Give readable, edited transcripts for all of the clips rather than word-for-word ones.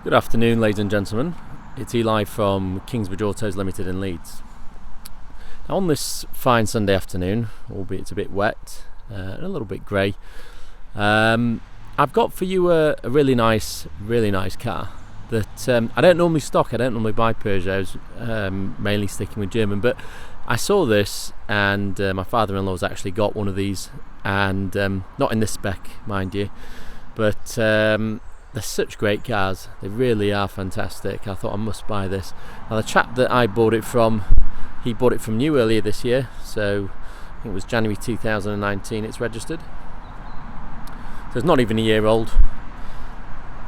Good afternoon, ladies and gentlemen. It's Eli from Kingsbridge Autos Limited in Leeds. Now, on this fine Sunday afternoon, albeit it's a bit wet and a little bit grey, I've got for you a really nice car that I don't normally stock. I don't normally buy Peugeots, mainly sticking with German, but I saw this and my father-in-law's actually got one of these, and not in this spec, mind you, but they're such great cars. They really are fantastic. I thought I must buy this. Now, the chap that I bought it from, he bought it from new earlier this year, so I think it was January 2019 it's registered, so it's not even a year old.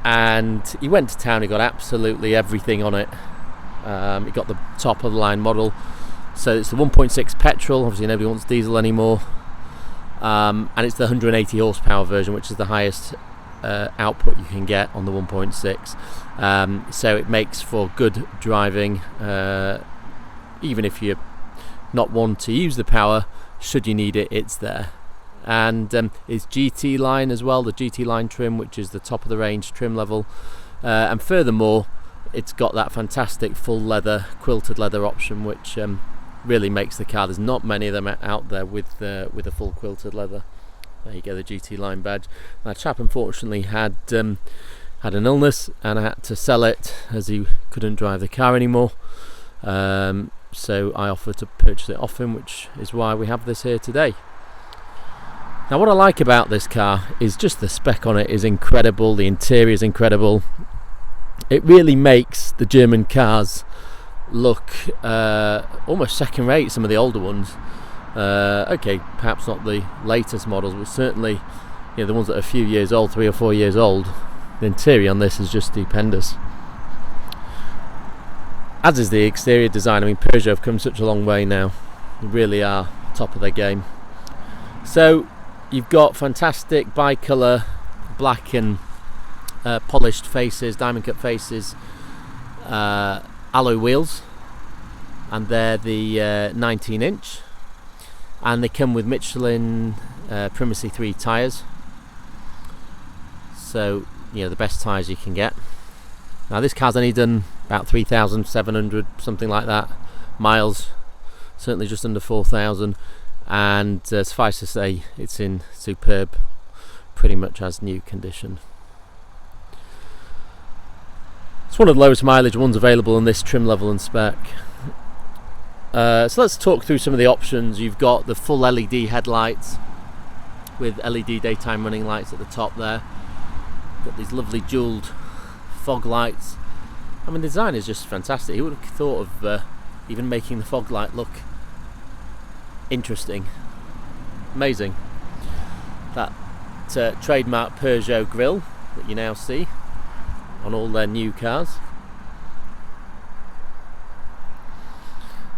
And he went to town, he got absolutely everything on it. He got the top of the line model, so it's the 1.6 petrol. Obviously nobody wants diesel anymore, and it's the 180 horsepower version, which is the highest output you can get on the 1.6, so it makes for good driving, even if you're not one to use the power. Should you need it, it's there. And it's GT line as well, the GT line trim, which is the top of the range trim level, and furthermore it's got that fantastic full leather, quilted leather option, which really makes the car. There's not many of them out there with a full quilted leather. There you go, the GT line badge. That chap unfortunately had an illness, and I had to sell it as he couldn't drive the car anymore. So I offered to purchase it off him, which is why we have this here today. Now, what I like about this car is just the spec on it is incredible. The interior is incredible. It really makes the German cars look almost second rate, some of the older ones. Okay, perhaps not the latest models, but certainly, the ones that are a few years old, 3 or 4 years old. The interior on this is just stupendous, as is the exterior design. I mean, Peugeot have come such a long way now. They really are top of their game. So you've got fantastic bi-colour black and polished faces, diamond cut faces, alloy wheels, and they're the 19-inch. And they come with Michelin Primacy 3 tyres, so the best tyres you can get. Now, this car's only done about 3,700, something like that, miles, certainly just under 4,000, and suffice to say, it's in superb, pretty much as new condition. It's one of the lowest mileage ones available in this trim level and spec. So let's talk through some of the options. You've got the full LED headlights with LED daytime running lights at the top there. Got these lovely jeweled fog lights. I mean, the design is just fantastic. Who would have thought of even making the fog light look interesting? Amazing. That trademark Peugeot grille that you now see on all their new cars.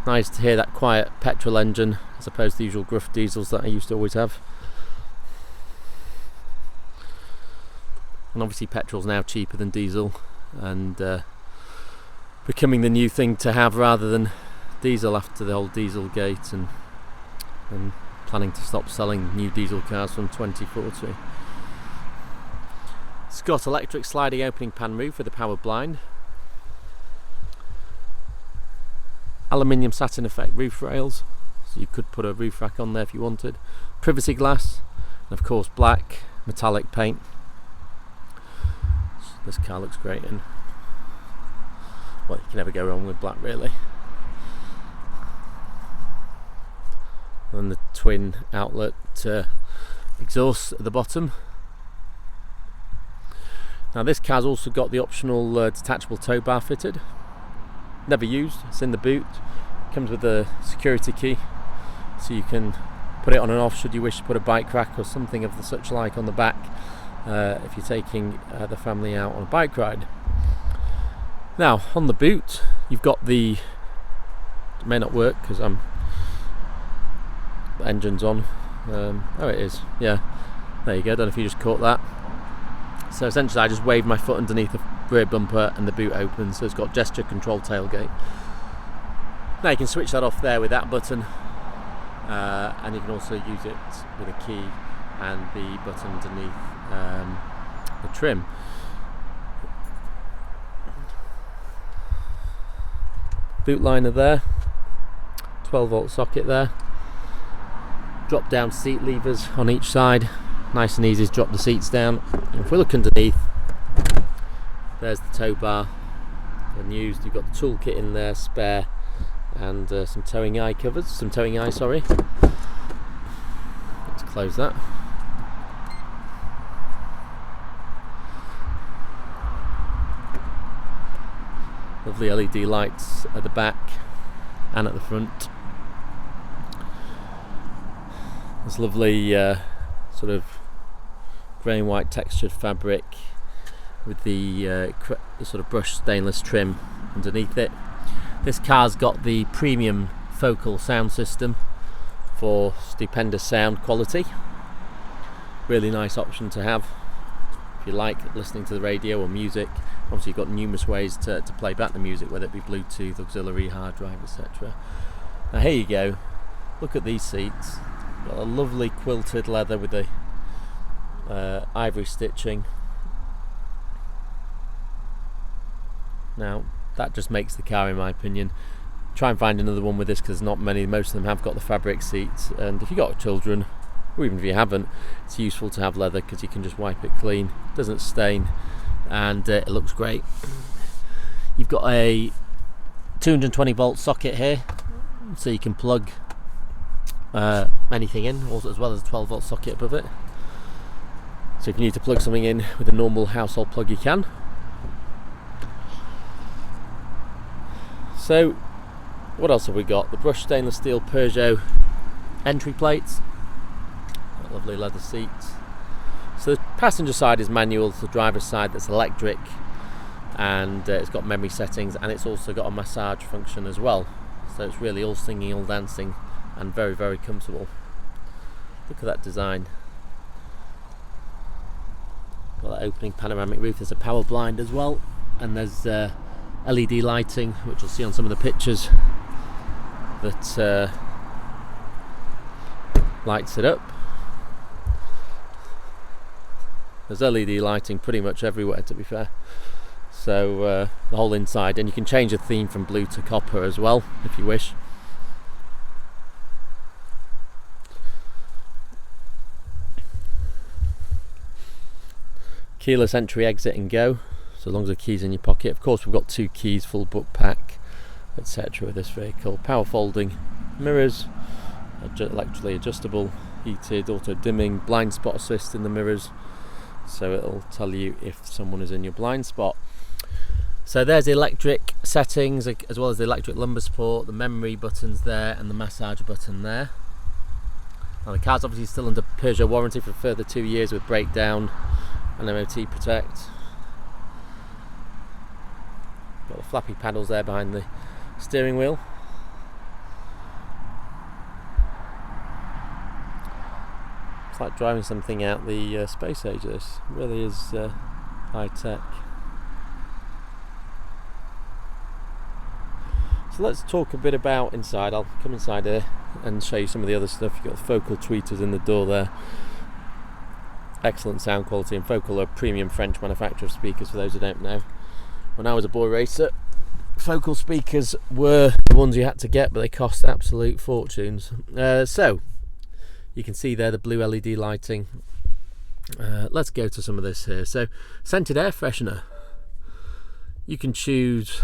Nice to hear that quiet petrol engine as opposed to the usual gruff diesels that I used to always have. And obviously petrol's now cheaper than diesel, and becoming the new thing to have rather than diesel after the whole diesel gate, and planning to stop selling new diesel cars from 2040. It's got electric sliding opening pan roof with a power blind, aluminium satin effect roof rails, so you could put a roof rack on there if you wanted, privacy glass, and of course black metallic paint. This car looks great in. Well, you can never go wrong with black, really. And the twin outlet exhaust at the bottom. Now, this car's also got the optional detachable tow bar fitted. Never used, it's in the boot. Comes with a security key, so you can put it on and off should you wish to put a bike rack or something of the such like on the back, if you're taking the family out on a bike ride. Now, on the boot, you've got it may not work because the engine's on. Oh, it is, yeah, there you go. I don't know if you just caught that. So essentially I just waved my foot underneath the rear bumper and the boot opens, so it's got gesture control tailgate. Now you can switch that off there with that button, and you can also use it with a key and the button underneath the trim. boot liner there, 12-volt socket there, drop down seat levers on each side, nice and easy to drop the seats down. And if we look underneath, there's the tow bar unused. You've got the toolkit in there, spare, and some towing eye covers, sorry. Let's close that. Lovely LED lights at the back and at the front. This lovely sort of grey and white textured fabric with the sort of brushed stainless trim underneath it. This car's got the premium focal sound system for stupendous sound quality. Really nice option to have if you like listening to the radio or music. Obviously you've got numerous ways to play back the music, whether it be Bluetooth, auxiliary, hard drive, etc. Now here you go, look at these seats. Got a lovely quilted leather with the ivory stitching. Now that just makes the car, in my opinion. Try and find another one with this, because not many, most of them have got the fabric seats, and if you've got children, or even if you haven't, it's useful to have leather because you can just wipe it clean, doesn't stain, and it looks great. You've got a 220 volt socket here, so you can plug anything in, also, as well as a 12 volt socket above it. So if you need to plug something in with a normal household plug, you can. So what else have we got? The brushed stainless steel Peugeot entry plates, lovely leather seats. So the passenger side is manual, the driver's side that's electric, and it's got memory settings, and it's also got a massage function as well. So it's really all singing, all dancing, and very, very comfortable. Look at that design. Got that opening panoramic roof. There's a power blind as well, and there's LED lighting, which you'll see on some of the pictures, that lights it up. There's LED lighting pretty much everywhere, to be fair. So the whole inside, and you can change the theme from blue to copper as well if you wish. Keyless entry, exit and go, so long as the key's in your pocket. Of course we've got 2 keys, full book pack, etc. with this vehicle. Power folding mirrors, electrically adjustable, heated, auto dimming, blind spot assist in the mirrors, so it'll tell you if someone is in your blind spot. So there's the electric settings, as well as the electric lumbar support, the memory buttons there, and the massage button there. Now the car's obviously still under Peugeot warranty for a further 2 years with breakdown and MOT Protect. Got the flappy paddles there behind the steering wheel. It's like driving something out the space age. This really is high tech. So let's talk a bit about inside. I'll come inside here and show you some of the other stuff. You've got the focal tweeters in the door there. Excellent sound quality, and Focal are premium French manufacturer of speakers, for those who don't know. When I was a boy racer, Focal speakers were the ones you had to get, but they cost absolute fortunes. So you can see there the blue LED lighting. Let's go to some of this here. So scented air freshener. You can choose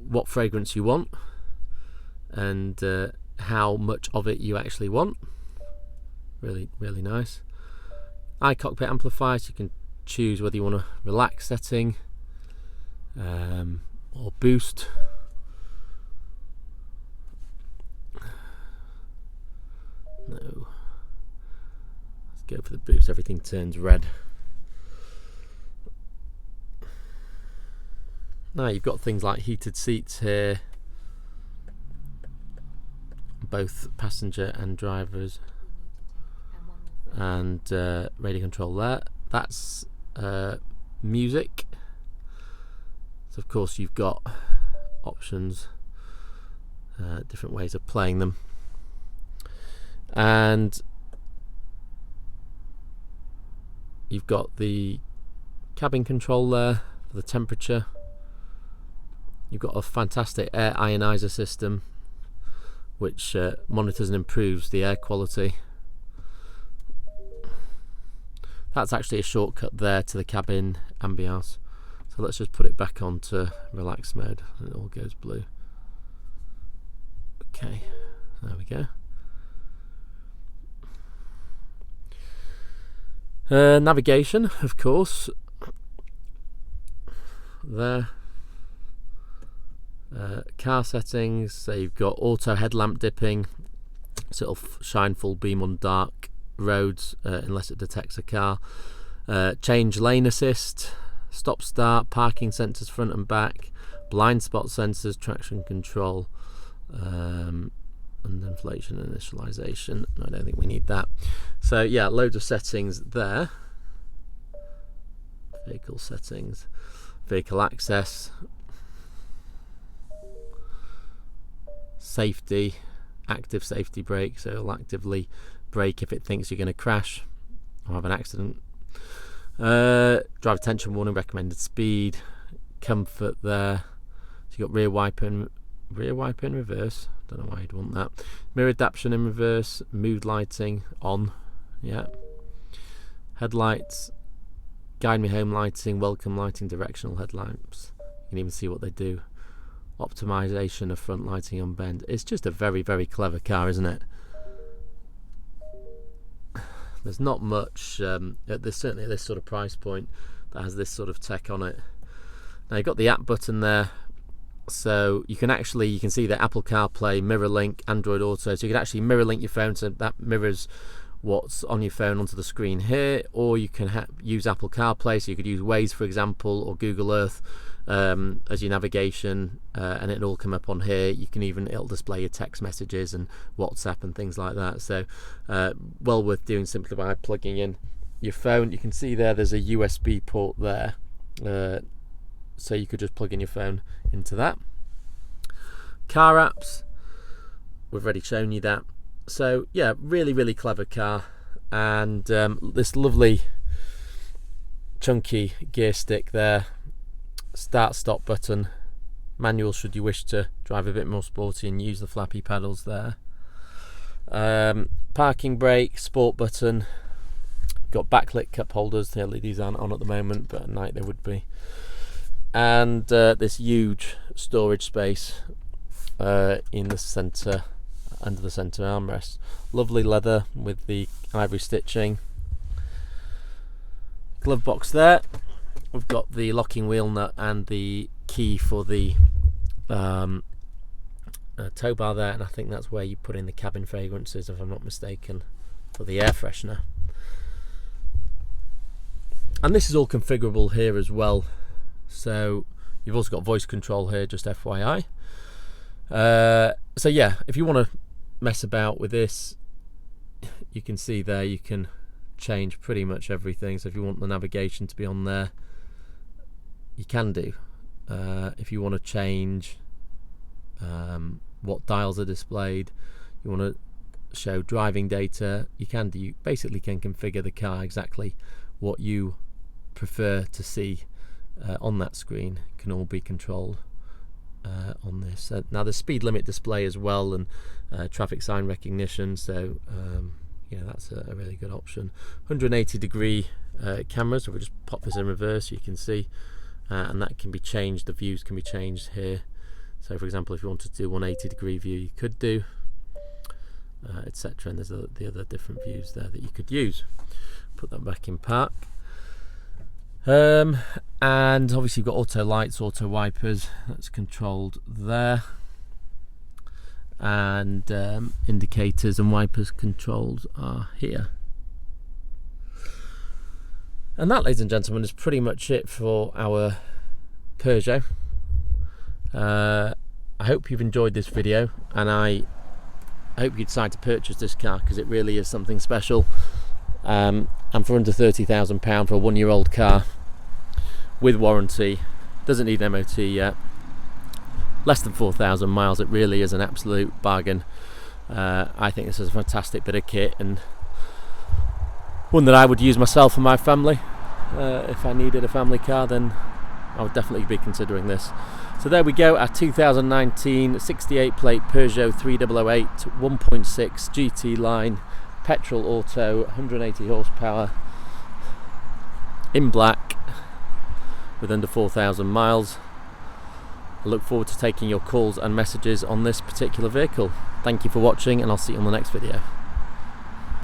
what fragrance you want and how much of it you actually want. Really, really nice. iCockpit amplifier, so you can choose whether you want a relax setting or boost. No. Let's go for the boost. Everything turns red. Now you've got things like heated seats here, both passenger and drivers, and radio control there. That's music. So of course you've got options, different ways of playing them, and you've got the cabin control there for the temperature You've got a fantastic air ionizer system which monitors and improves the air quality. That's actually a shortcut there to the cabin ambiance. So let's just put it back onto relax mode and it all goes blue. Okay, there we go. Navigation, of course, there. Car settings, so you've got auto headlamp dipping, so it'll shine full beam on dark roads unless it detects a car. Change lane assist, stop start, parking sensors front and back, blind spot sensors, traction control, and inflation initialization. I don't think we need that. So yeah, loads of settings there. Vehicle settings, vehicle access, safety, active safety brake, so it'll actively brake if it thinks you're going to crash or have an accident. Drive attention warning, recommended speed, comfort there. So you've got rear wiper in reverse. Don't know why you'd want that. Mirror adaptation in reverse, mood lighting on, yeah. Headlights, guide me home lighting, welcome lighting, directional headlamps. You can even see what they do. Optimization of front lighting on bend. It's just a very, very clever car, isn't it? There's not much certainly at this sort of price point that has this sort of tech on it. Now you've got the app button there, so you can see the Apple CarPlay, Mirror Link, Android Auto, so you can actually mirror link your phone, so that mirrors what's on your phone onto the screen here, or you can use Apple CarPlay, so you could use Waze, for example, or Google Earth as your navigation, and it'll all come up on here. It'll display your text messages and WhatsApp and things like that, so well worth doing simply by plugging in your phone. You can see there's a USB port there, so you could just plug in your phone into that. Car apps, we've already shown you that. So yeah, really, really clever car, and this lovely chunky gear stick there, start stop button, manual should you wish to drive a bit more sporty and use the flappy pedals there. Parking brake, sport button, got backlit cup holders. The LEDs aren't on at the moment, but at night they would be. And this huge storage space in the centre, under the centre armrest. Lovely leather with the ivory stitching. Glove box there. We've got the locking wheel nut and the key for the tow bar there, and I think that's where you put in the cabin fragrances, if I'm not mistaken, for the air freshener. And this is all configurable here as well, so you've also got voice control here, just FYI. So yeah, if you want to mess about with this, you can see there you can change pretty much everything. So if you want the navigation to be on there, you can do. If you want to change what dials are displayed, you want to show driving data, you can do. You basically can configure the car exactly what you prefer to see on that screen. Can all be controlled on this. Now the speed limit display as well, and traffic sign recognition, so yeah, that's a really good option. 180 degree camera, so we'll just pop this in reverse, you can see, and that can be changed, the views can be changed here. So for example, if you wanted to do 180 degree view, you could do, etc. And there's the other different views there that you could use. Put that back in park. And obviously you've got auto lights, auto wipers, that's controlled there, and indicators and wipers controls are here. And that, ladies and gentlemen, is pretty much it for our Peugeot. I hope you've enjoyed this video, and I hope you decide to purchase this car, because it really is something special. And for under £30,000 for a 1-year-old car with warranty, doesn't need an MOT yet, less than 4,000 miles, it really is an absolute bargain. I think this is a fantastic bit of kit, and one that I would use myself and my family. If I needed a family car, then I would definitely be considering this. So there we go, our 2019 68 plate Peugeot 3008 1.6 GT line, petrol auto, 180 horsepower, in black, with under 4,000 miles. I look forward to taking your calls and messages on this particular vehicle. Thank you for watching, and I'll see you on the next video.